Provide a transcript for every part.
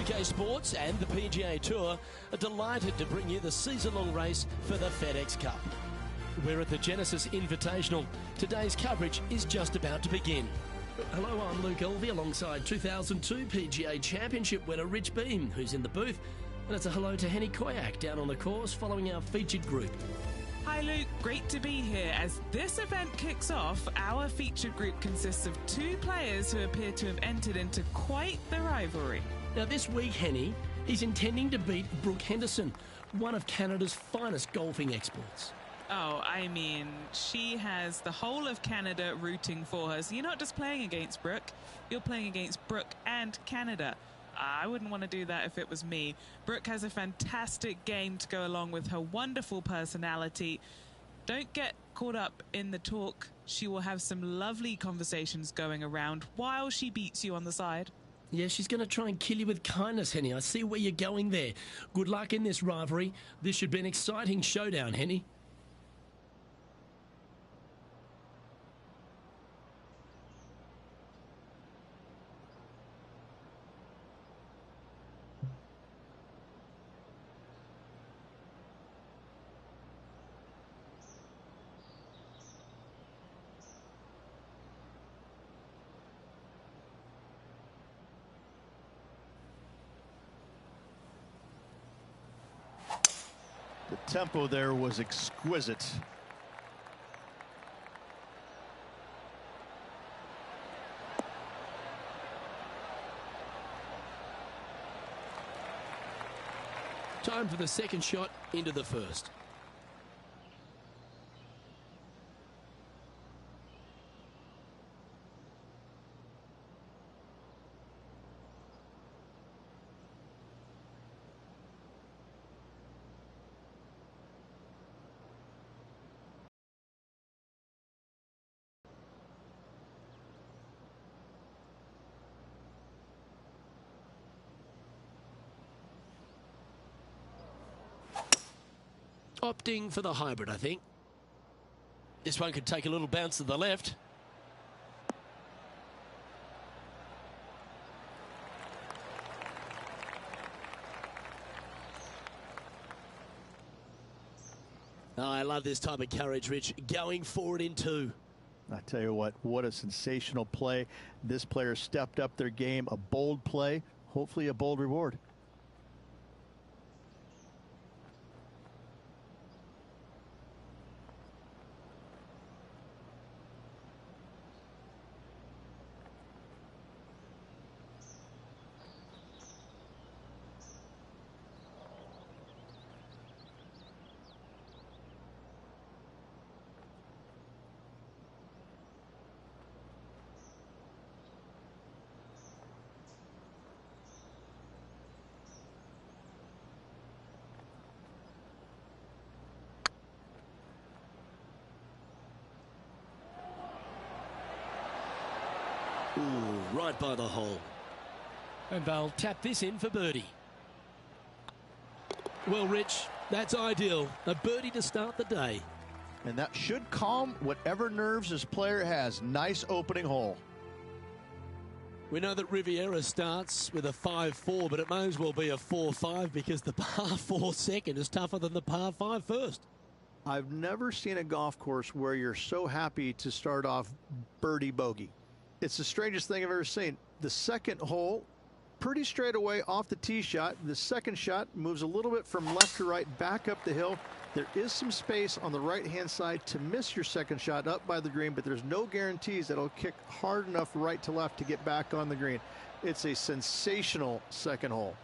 2K Sports and the PGA Tour are delighted to bring you the season-long race for the FedEx Cup. We're at the Genesis Invitational. Today's coverage is just about to begin. Hello, I'm Luke Elvey alongside 2002 PGA Championship winner Rich Beam, who's in the booth. And it's a hello to Henny Koyak down on the course following our featured group. Hi Luke, great to be here. As this event kicks off, our featured group consists of two players who appear to have entered into quite the rivalry. Now this week, Henny, he's intending to beat BrookeHenderson, one of Canada's finest golfing exports. Oh, I mean, she has the whole of Canada rooting for her. So you're not just playing against Brooke, you're playing against Brooke and Canada. I wouldn't want to do that if it was me. Brooke has a fantastic game to go along with her wonderful personality. Don't get caught up in the talk. She will have some lovely conversations going around while she beats you on the side. Yeah, she's going to try and kill you with kindness, Henny. I see where you're going there. Good luck in this rivalry. This should be an exciting showdown, Henny. The tempo there was exquisite. Time for the second shot into the first. Opting for the hybrid, I think. This one could take a little bounce to the left. Oh, I love this type of courage, Rich. Going forward in two. I tell you what a sensational play. This player stepped up their game. A bold play, hopefully a bold reward. Ooh, right by the hole. And they'll tap this in for birdie. Well, Rich, that's ideal. A birdie to start the day. And that should calm whatever nerves this player has. Nice opening hole. We know that Riviera starts with a 5-4, but it may as well be a 4-5 because the par 4 second is tougher than the par 5 first. I've never seen a golf course where you're so happy to start off birdie bogey. It's the strangest thing I've ever seen. The second hole, pretty straight away off the tee shot. The second shot moves a little bit from left to right, back up the hill. There is some space on the right-hand side to miss your second shot up by the green, but there's no guarantees that it'll kick hard enough right to left to get back on the green. It's a sensational second hole.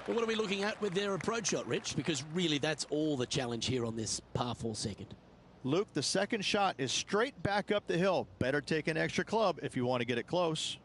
Well, what are we looking at with their approach shot, Rich? Because really that's all the challenge here on this par 4 second. Luke, the second shot is straight back up the hill. Better take an extra club if you want to get it close.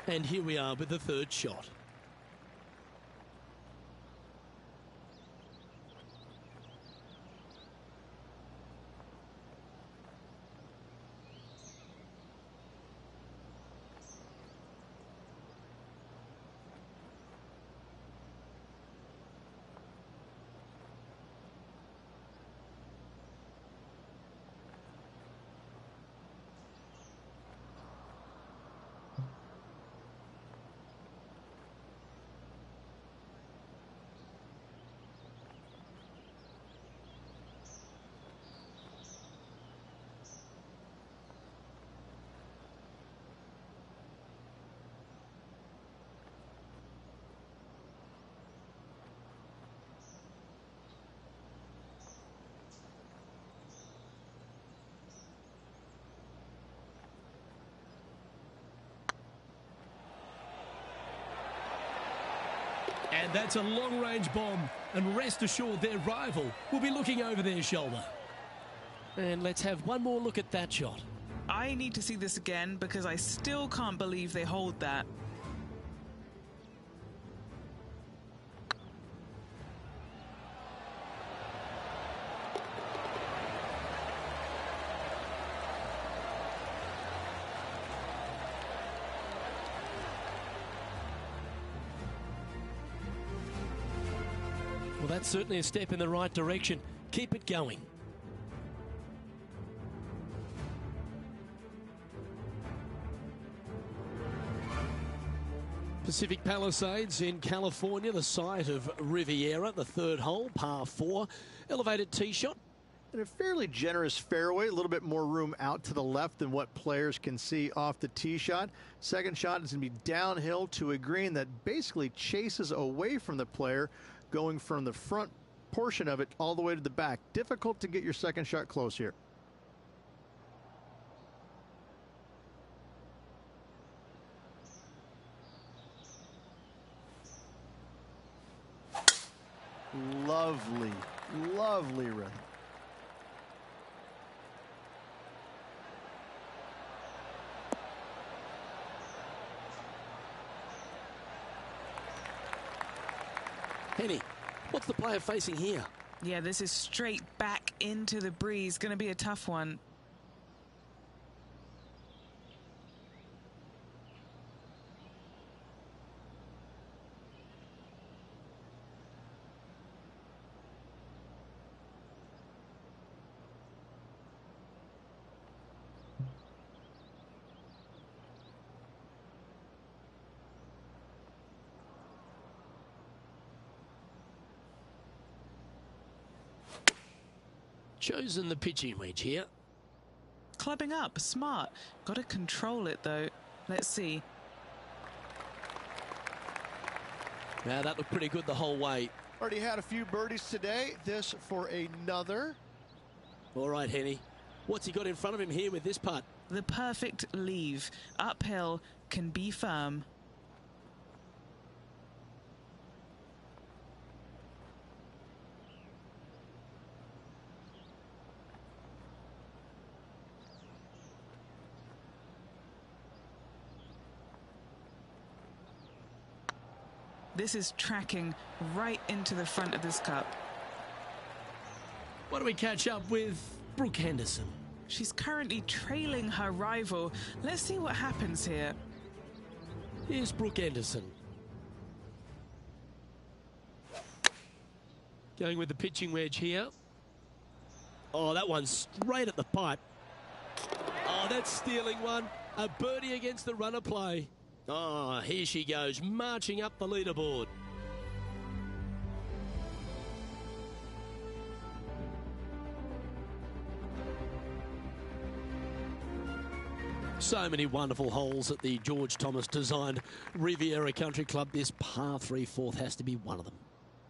And here we are with the third shot. And that's a long-range bomb. And rest assured their rival will be looking over their shoulder. And let's have one more look at that shot. I need to see this again because I still can't believe they hold that. Well, that's certainly a step in the right direction. Keep it going. Pacific Palisades in California, the site of Riviera, the third hole, par 4. Elevated tee shot. And a fairly generous fairway, a little bit more room out to the left than what players can see off the tee shot. Second shot is going to be downhill to a green that basically chases away from the player, going from the front portion of it all the way to the back. Difficult to get your second shot close here. Lovely, lovely rhythm. Henny, what's the player facing here? Yeah, this is straight back into the breeze. Going to be a tough one. Chosen the pitching wedge here. Clubbing up, smart. Got to control it though. Let's see. Now that looked pretty good the whole way. Already had a few birdies today. This for another. All right, Henny. What's he got in front of him here with this putt? The perfect leave. Uphill, can be firm. This is tracking right into the front of this cup. Why don't we catch up with Brooke Henderson? She's currently trailing her rival. Let's see what happens here. Here's Brooke Henderson. Going with the pitching wedge here. Oh, that one's straight at the pipe. Oh, that's stealing one. A birdie against the runner play. Oh, here she goes, marching up the leaderboard. So many wonderful holes at the George Thomas designed Riviera Country Club. This par 3 fourth has to be one of them.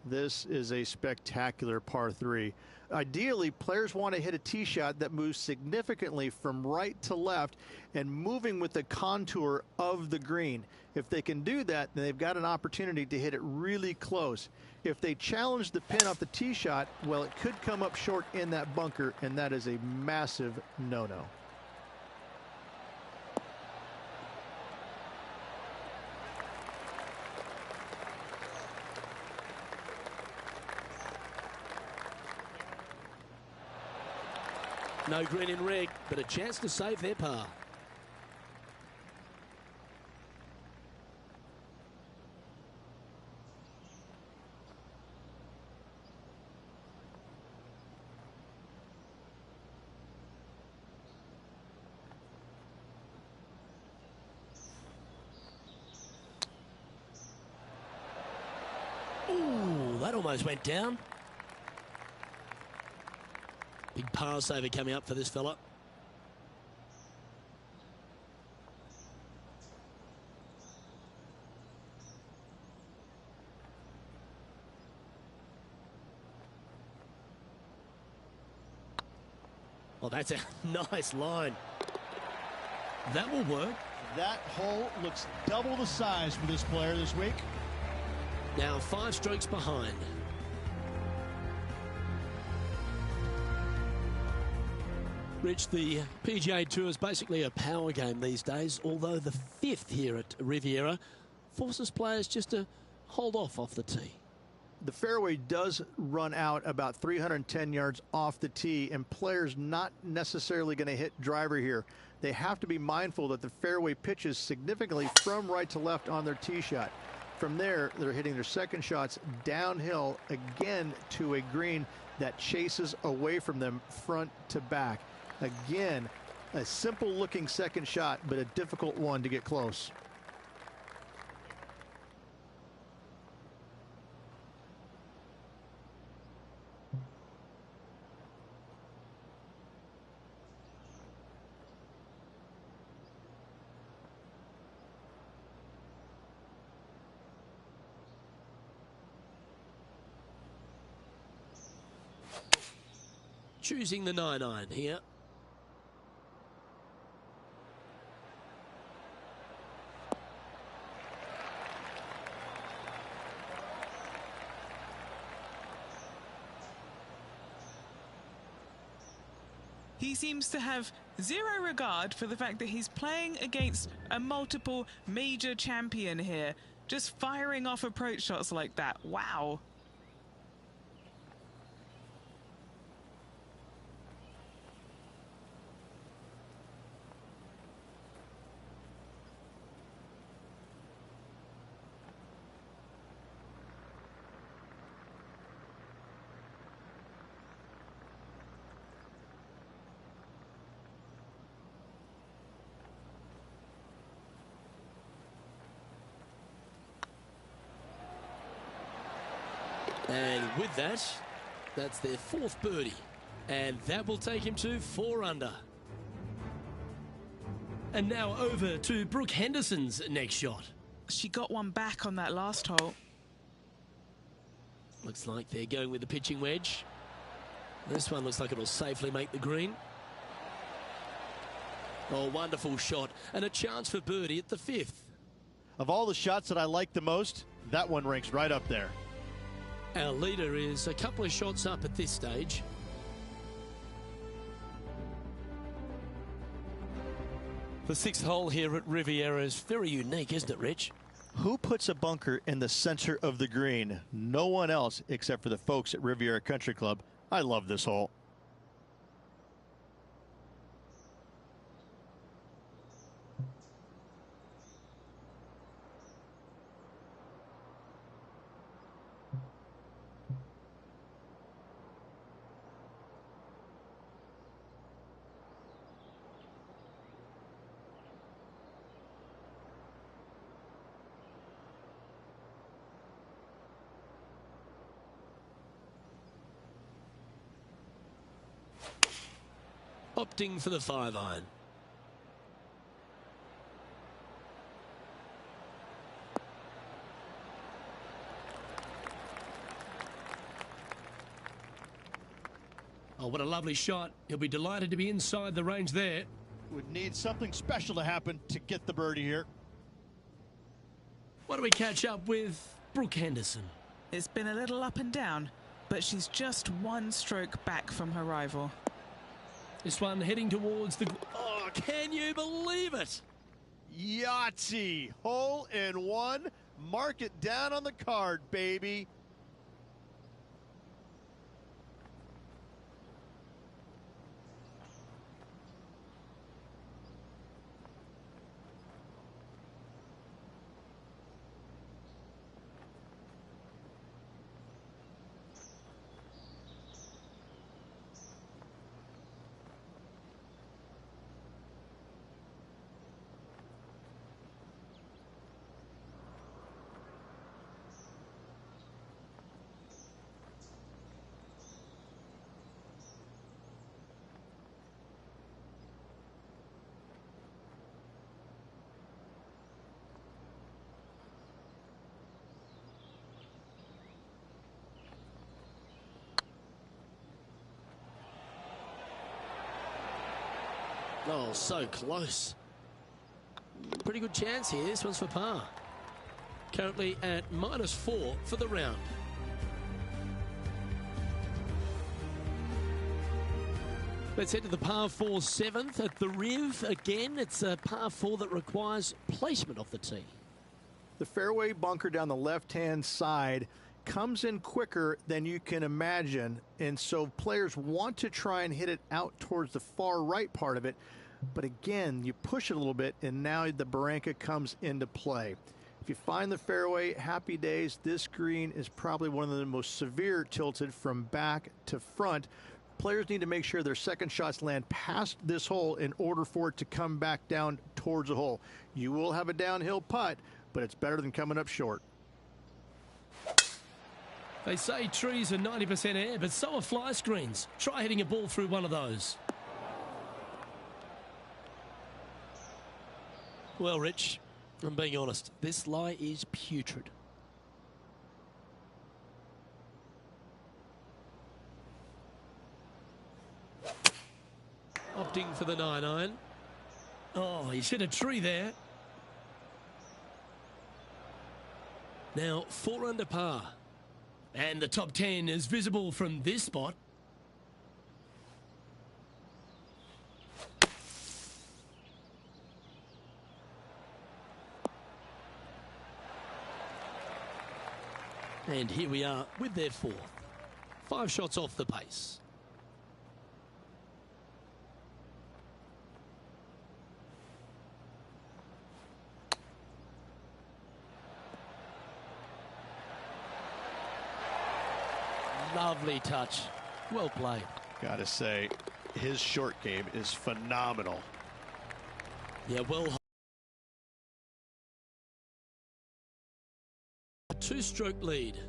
This is a spectacular par 3. Ideally, players want to hit a tee shot that moves significantly from right to left and moving with the contour of the green. If they can do that, then they've got an opportunity to hit it really close. If they challenge the pin off the tee shot, well, it could come up short in that bunker, and that is a massive no-no. No green in red, but a chance to save their par. Ooh, that almost went down. Big par saver coming up for this fella. Well, that's a nice line. That will work. That hole looks double the size for this player this week. Now 5 strokes behind. Rich, the PGA Tour is basically a power game these days, although the 5th here at Riviera forces players just to hold off the tee. The fairway does run out about 310 yards off the tee, and players not necessarily going to hit driver here. They have to be mindful that the fairway pitches significantly from right to left on their tee shot. From there, they're hitting their second shots downhill again to a green that chases away from them front to back. Again, a simple looking second shot, but a difficult one to get close. Choosing the 9-iron here. He seems to have zero regard for the fact that he's playing against a multiple major champion here. Just firing off approach shots like that. Wow. And with that, that's their 4th birdie. And that will take him to 4 under. And now over to Brooke Henderson's next shot. She got one back on that last hole. Looks like they're going with the pitching wedge. This one looks like it'll safely make the green. Oh, wonderful shot. And a chance for birdie at the 5th. Of all the shots that I like the most, that one ranks right up there. Our leader is a couple of shots up at this stage. The 6th hole here at Riviera is very unique, isn't it, Rich? Who puts a bunker in the center of the green? No one else except for the folks at Riviera Country Club. I love this hole. Opting for the 5-iron. Oh, what a lovely shot. He'll be delighted to be inside the range there. Would need something special to happen to get the birdie here. Why don't we catch up with Brooke Henderson? It's been a little up and down, but she's just 1 stroke back from her rival. This one heading towards the... Oh, can you believe it? Yahtzee. Hole in one. Mark it down on the card, baby. Oh, so close. Pretty good chance here. This one's for par. Currently at -4 for the round. Let's head to the par 4 7th at the Riv. Again, it's a par 4 that requires placement of the tee. The fairway bunker down the left-hand side comes in quicker than you can imagine, and so players want to try and hit it out towards the far right part of it. But again, you push it a little bit, and now the barranca comes into play. If you find the fairway, happy days. This green is probably one of the most severe tilted from back to front. Players need to make sure their second shots land past this hole in order for it to come back down towards the hole. You will have a downhill putt, but it's better than coming up short. They say trees are 90% air, but so are fly screens. Try hitting a ball through one of those. Well, Rich, I'm being honest, this lie is putrid. Opting for the 9-iron. Oh, he's hit a tree there. Now 4 under par. And the top 10 is visible from this spot. And here we are with their 4th. 5 shots off the pace. Lovely touch. Well played. Gotta say, his short game is phenomenal. Yeah, well. A 2-stroke lead.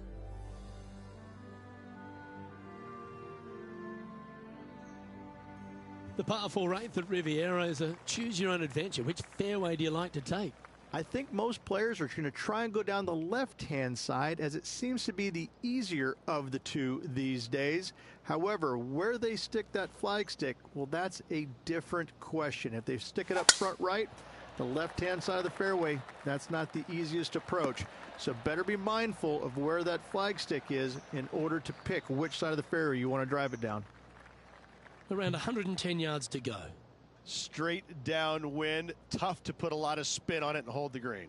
The par 4 8th at Riviera is a choose your own adventure. Which fairway do you like to take? I think most players are going to try and go down the left-hand side, as it seems to be the easier of the two these days. However, where they stick that flag stick, well, that's a different question. If they stick it up front right, the left-hand side of the fairway, that's not the easiest approach. So better be mindful of where that flag stick is in order to pick which side of the fairway you want to drive it down. Around 110 yards to go. Straight downwind, tough to put a lot of spin on it and hold the green.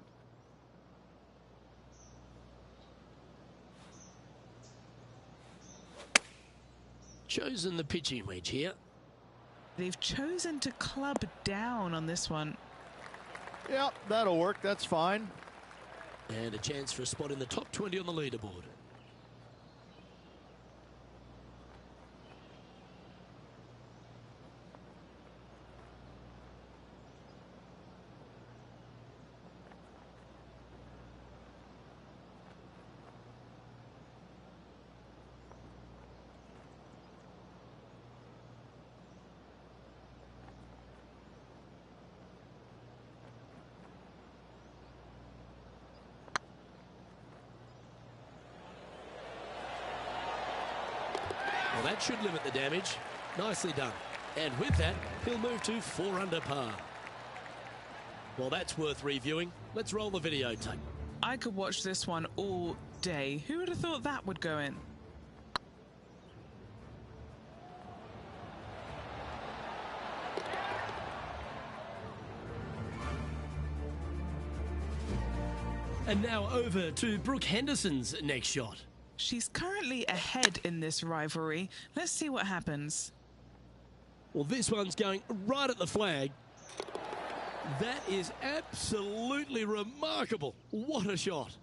Chosen the pitching wedge here. They've chosen to club down on this one. Yep, that'll work. That's fine. And a chance for a spot in the top 20 on the leaderboard. Well, that should limit the damage. Nicely done. And with that, he'll move to 4 under par. Well, that's worth reviewing. Let's roll the videotape. I could watch this one all day. Who would have thought that would go in? And now over to Brooke Henderson's next shot. She's currently ahead in this rivalry. Let's see what happens. Well, this one's going right at the flag. That is absolutely remarkable. What a shot.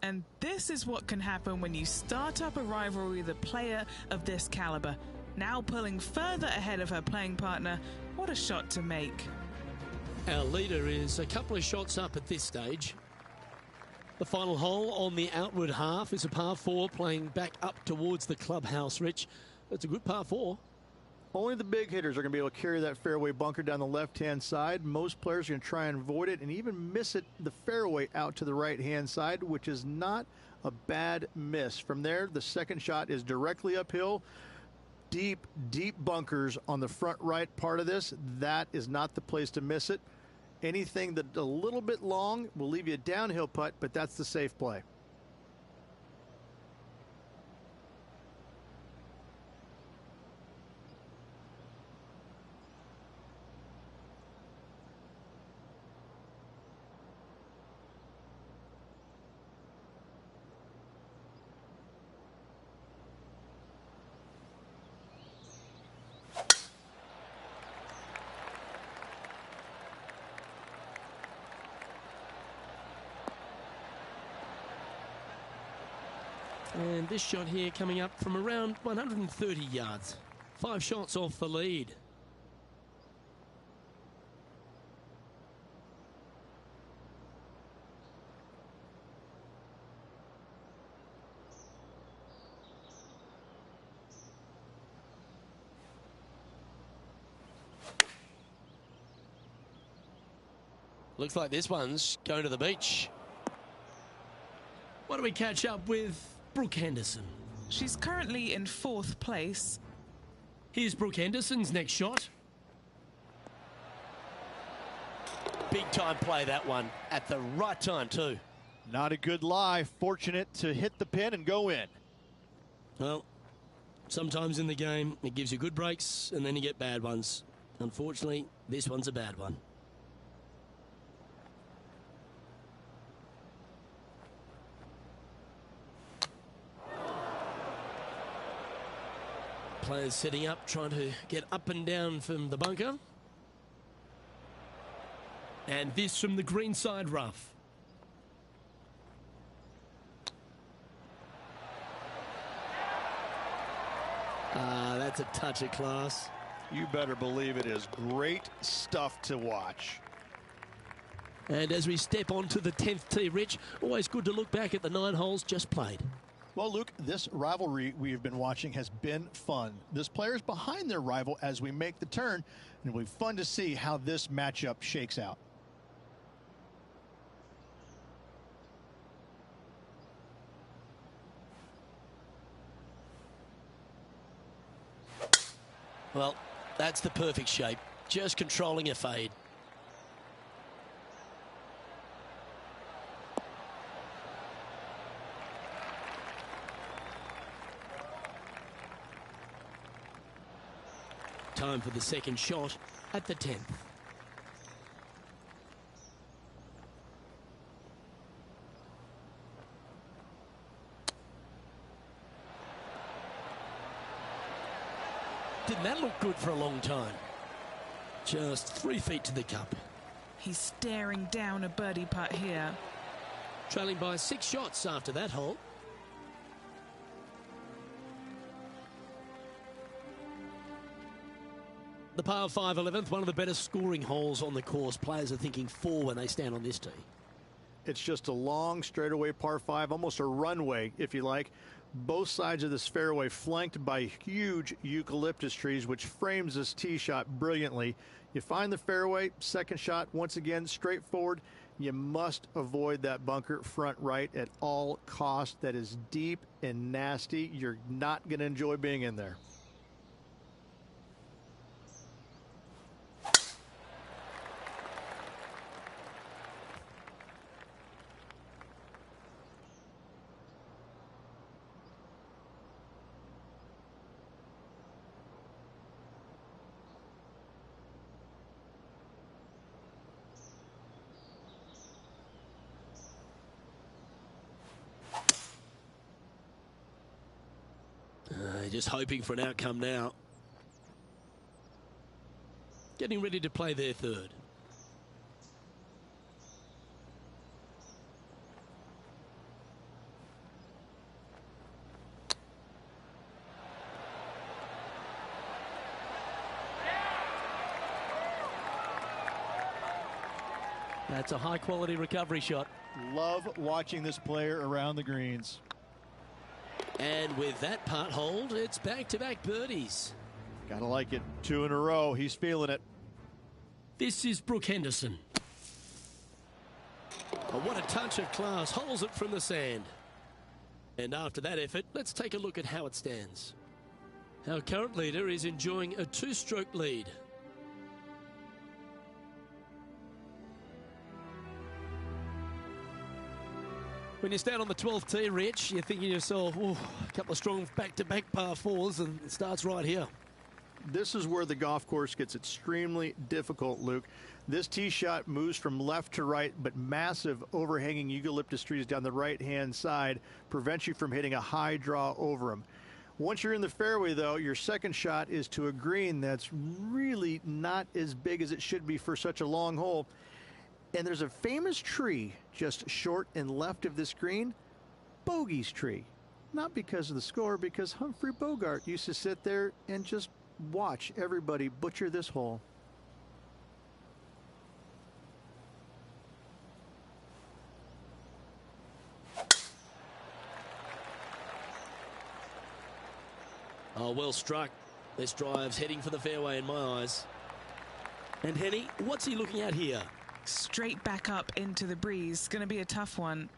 And this is what can happen when you start up a rivalry with a player of this caliber. Now pulling further ahead of her playing partner. What a shot to make. Our leader is a couple of shots up at this stage. The final hole on the outward half is a par 4 playing back up towards the clubhouse, Rich. That's a good par 4. Only the big hitters are going to be able to carry that fairway bunker down the left-hand side. Most players are going to try and avoid it and even miss it the fairway out to the right-hand side, which is not a bad miss. From there, the second shot is directly uphill. deep, deep bunkers on the front right part of this. That is not the place to miss it. Anything that a little bit long will leave you a downhill putt, but that's the safe play. And this shot here coming up from around 130 yards. 5 shots off the lead. Looks like this one's going to the beach. What do we catch up with Brooke Henderson? She's currently in 4th place. Here's Brooke Henderson's next shot. Big time play, that one, at the right time too. Not a good lie. Fortunate to hit the pin and go in. Well, sometimes in the game it gives you good breaks and then you get bad ones. Unfortunately, this one's a bad one. Players setting up, trying to get up and down from the bunker. And this from the greenside rough. That's a touch of class. You better believe it is great stuff to watch. And as we step onto the 10th tee, Rich, always good to look back at the 9 holes just played. Well, Luke, this rivalry we have been watching has been fun. This player's behind their rival as we make the turn, and it'll be fun to see how this matchup shakes out. Well, that's the perfect shape. Just controlling a fade. Time for the second shot at the 10th. Didn't that look good for a long time? Just 3 feet to the cup. He's staring down a birdie putt here. Trailing by 6 shots after that hole. The par 5 11th, one of the better scoring holes on the course. Players are thinking 4 when they stand on this tee. It's just a long straightaway par 5, almost a runway, if you like. Both sides of this fairway flanked by huge eucalyptus trees, which frames this tee shot brilliantly. You find the fairway, second shot, once again, straightforward. You must avoid that bunker front right at all costs. That is deep and nasty. You're not going to enjoy being in there. Just hoping for an outcome now. Getting ready to play their third. That's a high quality recovery shot. Love watching this player around the greens. And with that putt hold, it's back-to-back birdies. Gotta like it. 2 in a row. He's feeling it. This is Brooke Henderson. Oh, what a touch of class. Holds it from the sand. And after that effort, let's take a look at how it stands. Our current leader is enjoying a 2-stroke lead. When you stand on the 12th tee, Rich, you're thinking to yourself, oh, a couple of strong back-to-back par 4s, and it starts right here. This is where the golf course gets extremely difficult, Luke. This tee shot moves from left to right, but massive overhanging eucalyptus trees down the right-hand side prevents you from hitting a high draw over them. Once you're in the fairway, though, your second shot is to a green that's really not as big as it should be for such a long hole. And there's a famous tree just short and left of this green, Bogey's tree. Not because of the score, because Humphrey Bogart used to sit there and just watch everybody butcher this hole. Oh, well struck. This drive's heading for the fairway in my eyes. And Henny, what's he looking at here? Straight back up into the breeze. Going to be a tough one.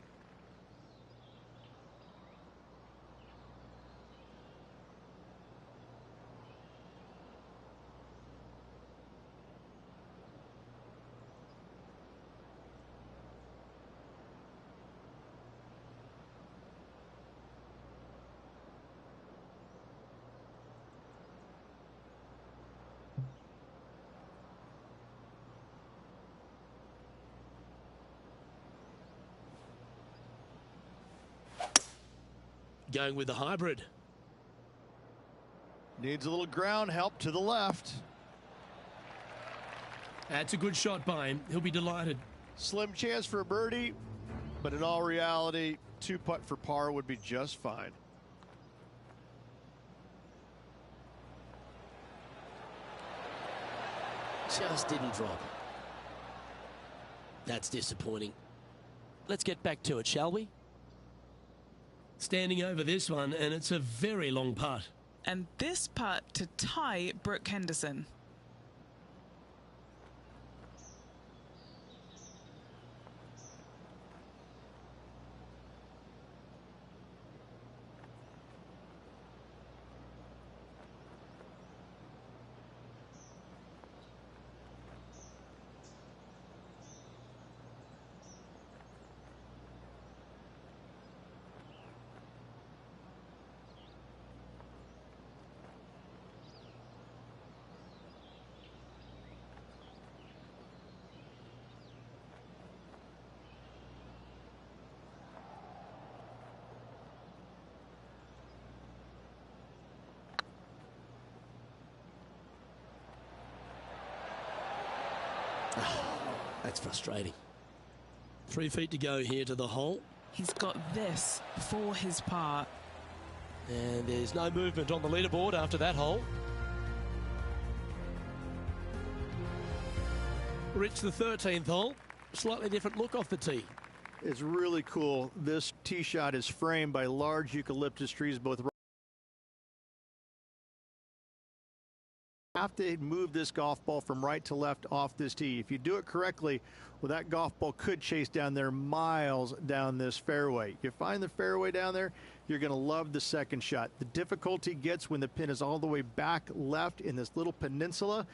Going with the hybrid. Needs a little ground help to the left. That's a good shot by him. He'll be delighted. Slim chance for a birdie, but in all reality, 2-putt for par would be just fine. Just didn't drop. That's disappointing. Let's get back to it, shall we? Standing over this one, and it's a very long putt. And this putt to tie Brooke Henderson. That's frustrating. 3 feet to go here to the hole. He's got this for his par. And there's no movement on the leaderboard after that hole. Rich, the 13th hole. Slightly different look off the tee. It's really cool. This tee shot is framed by large eucalyptus trees, both. Have to move this golf ball from right to left off this tee. If you do it correctly, well, that golf ball could chase down there miles down this fairway. You find the fairway down there, you're going to love the second shot. The difficulty gets when the pin is all the way back left in this little peninsula.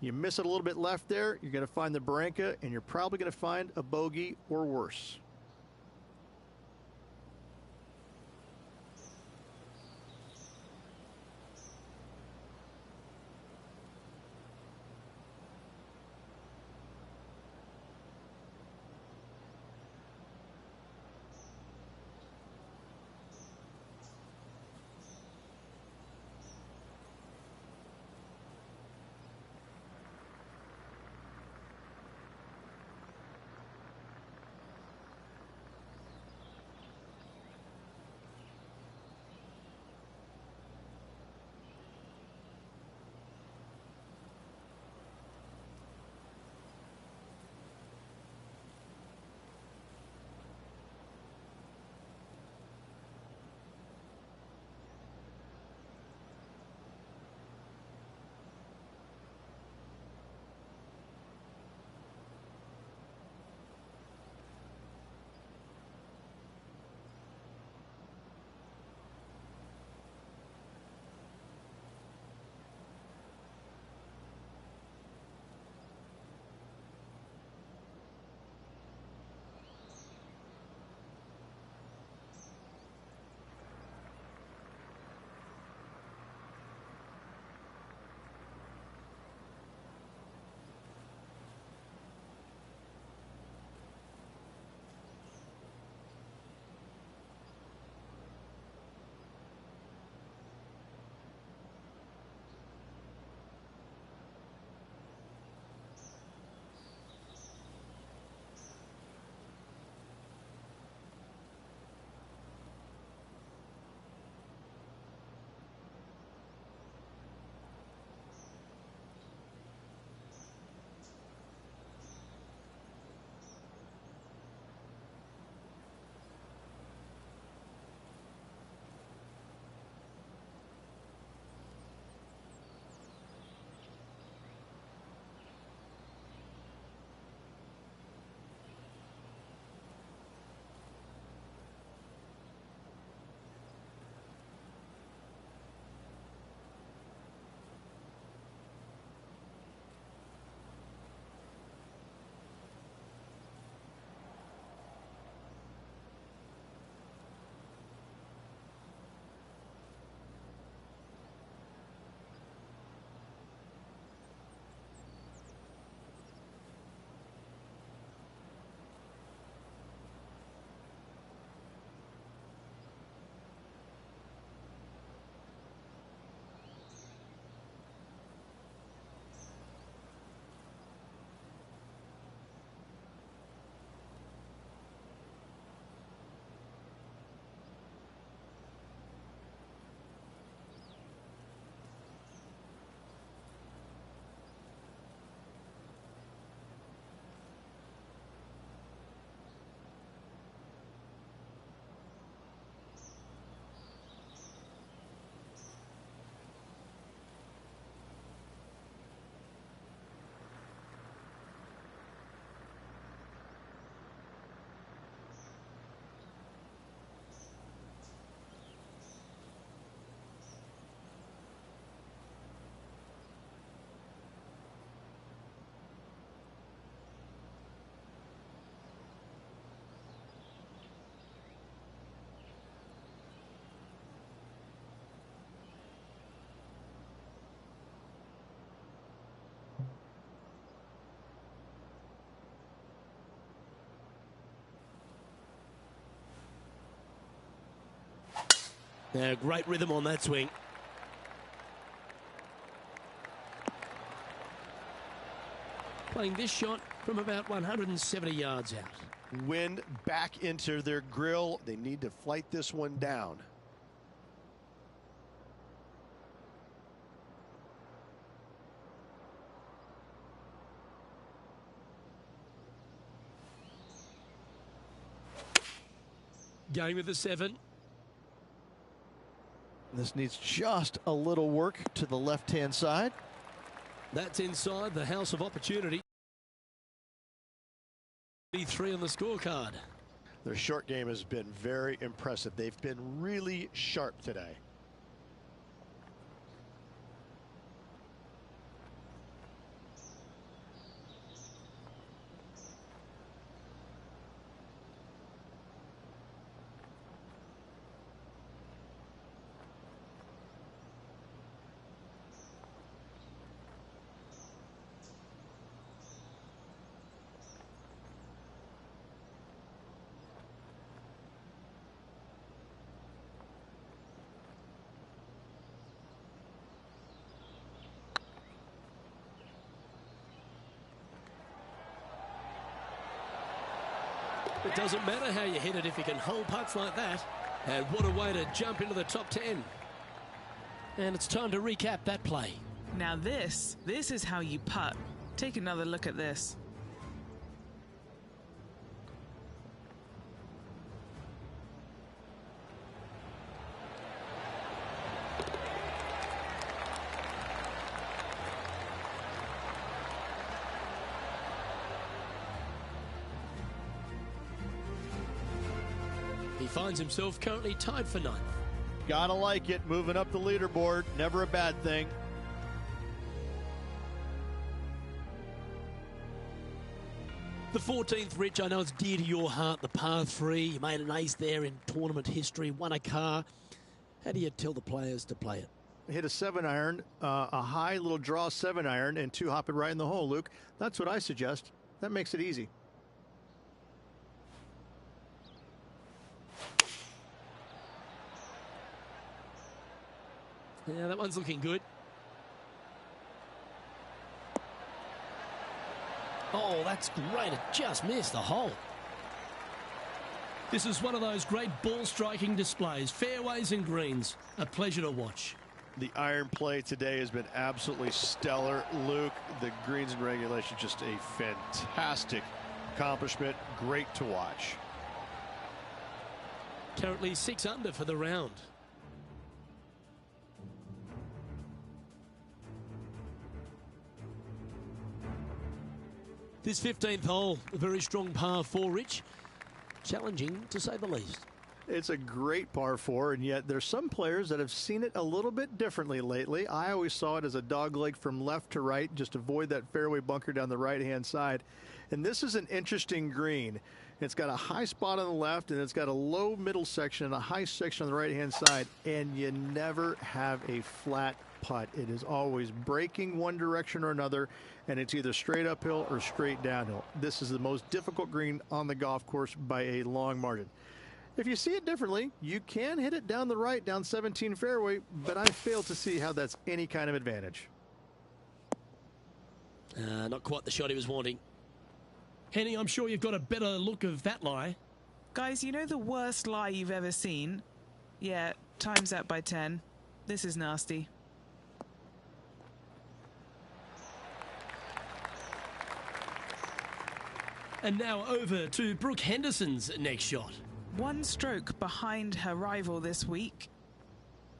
You miss it a little bit left there, you're going to find the barranca, and you're probably going to find a bogey or worse. Great rhythm on that swing. Playing this shot from about 170 yards out. Wind back into their grill. They need to flight this one down. Going with the 7. This needs just a little work to the left-hand side. That's inside the house of opportunity. 3 on the scorecard. Their short game has been very impressive. They've been really sharp today. It doesn't matter how you hit it if you can hold putts like that. And what a way to jump into the top 10. And it's time to recap that play. Now this is how you putt. Take another look at this. He finds himself currently tied for 9th. Gotta like it, moving up the leaderboard, never a bad thing. The 14th, Rich, I know it's dear to your heart, the par 3. You made an ace there in tournament history, won a car. How do you tell the players to play it? Hit a 7-iron, a high little draw 7-iron, and 2 hop it right in the hole, Luke. That's what I suggest. That makes it easy. Yeah, that one's looking good. Oh, that's great. It just missed the hole. This is one of those great ball striking displays. Fairways and greens. A pleasure to watch. The iron play today has been absolutely stellar, Luke. The greens and regulation, just a fantastic accomplishment. Great to watch. Currently 6 under for the round. This 15th hole, a very strong par 4, Rich. Challenging, to say the least. It's a great par 4, and yet there's some players that have seen it a little bit differently lately. I always saw it as a dog leg from left to right, just avoid that fairway bunker down the right-hand side. And this is an interesting green. It's got a high spot on the left, and it's got a low middle section and a high section on the right-hand side, and you never have a flat putt. It is always breaking one direction or another, and it's either straight uphill or straight downhill. This is the most difficult green on the golf course by a long margin. If you see it differently, you can hit it down the right, down 17 fairway, but I fail to see how that's any kind of advantage. Not quite the shot he was wanting. Henny, I'm sure you've got a better look of that lie. Guys, you know the worst lie you've ever seen? Yeah, times that by 10. This is nasty. And now over to Brooke Henderson's next shot. 1 stroke behind her rival this week.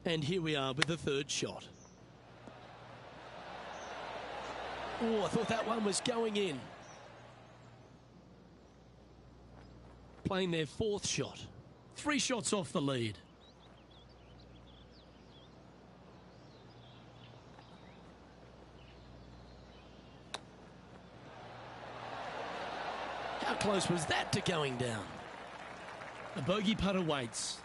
And here we are with the 3rd shot. Oh, I thought that one was going in. Playing their 4th shot. 3 shots off the lead. How close was that to going down? A bogey putt awaits.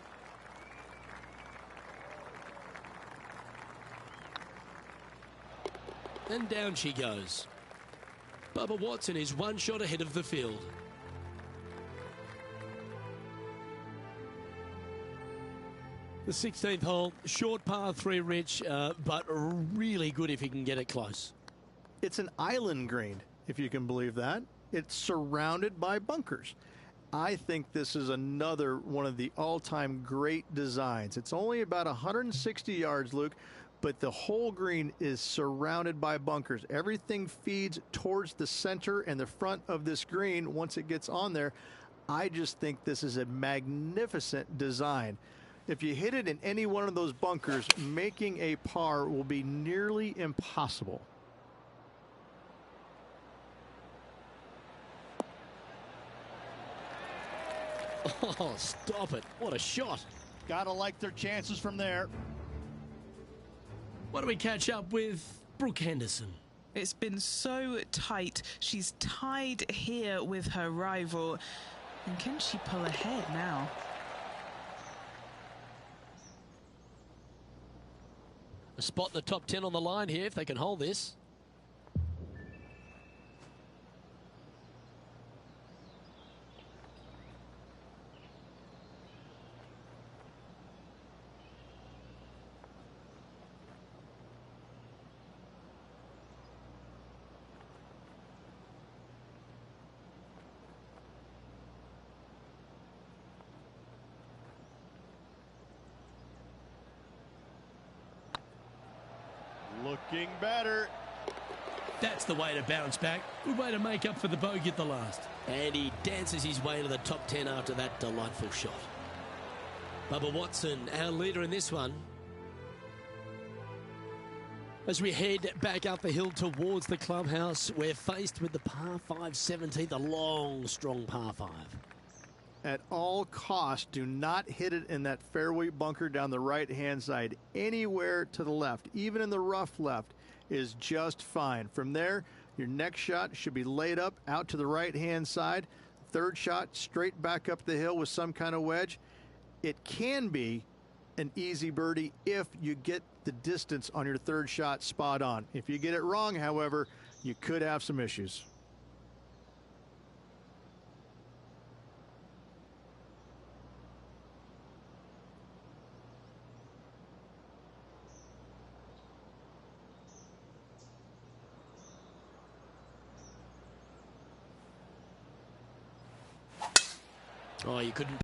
And down she goes. Bubba Watson is 1 shot ahead of the field. The 16th hole, short par 3, Rich, but really good if he can get it close. It's an island green, if you can believe that. It's surrounded by bunkers. I think this is another one of the all-time great designs. It's only about 160 yards, Luke, but the whole green is surrounded by bunkers. Everything feeds towards the center and the front of this green once it gets on there. I just think this is a magnificent design. If you hit it in any one of those bunkers, making a par will be nearly impossible. Oh, stop it. What a shot. Gotta like their chances from there. Why don't we catch up with Brooke Henderson? It's been so tight. She's tied here with her rival. And can she pull ahead now? A spot in the top 10 on the line here if they can hold this. Looking better. That's the way to bounce back. Good way to make up for the bogey at the last. And he dances his way to the top 10 after that delightful shot. Bubba Watson, our leader in this one. As we head back up the hill towards the clubhouse, we're faced with the par 5 17th, a long, strong par 5. At all costs, do not hit it in that fairway bunker down the right-hand side. Anywhere to the left, even in the rough left, is just fine. From there, your next shot should be laid up out to the right-hand side. Third shot, straight back up the hill with some kind of wedge. It can be an easy birdie if you get the distance on your third shot spot on. If you get it wrong, however, you could have some issues. Oh, you couldn't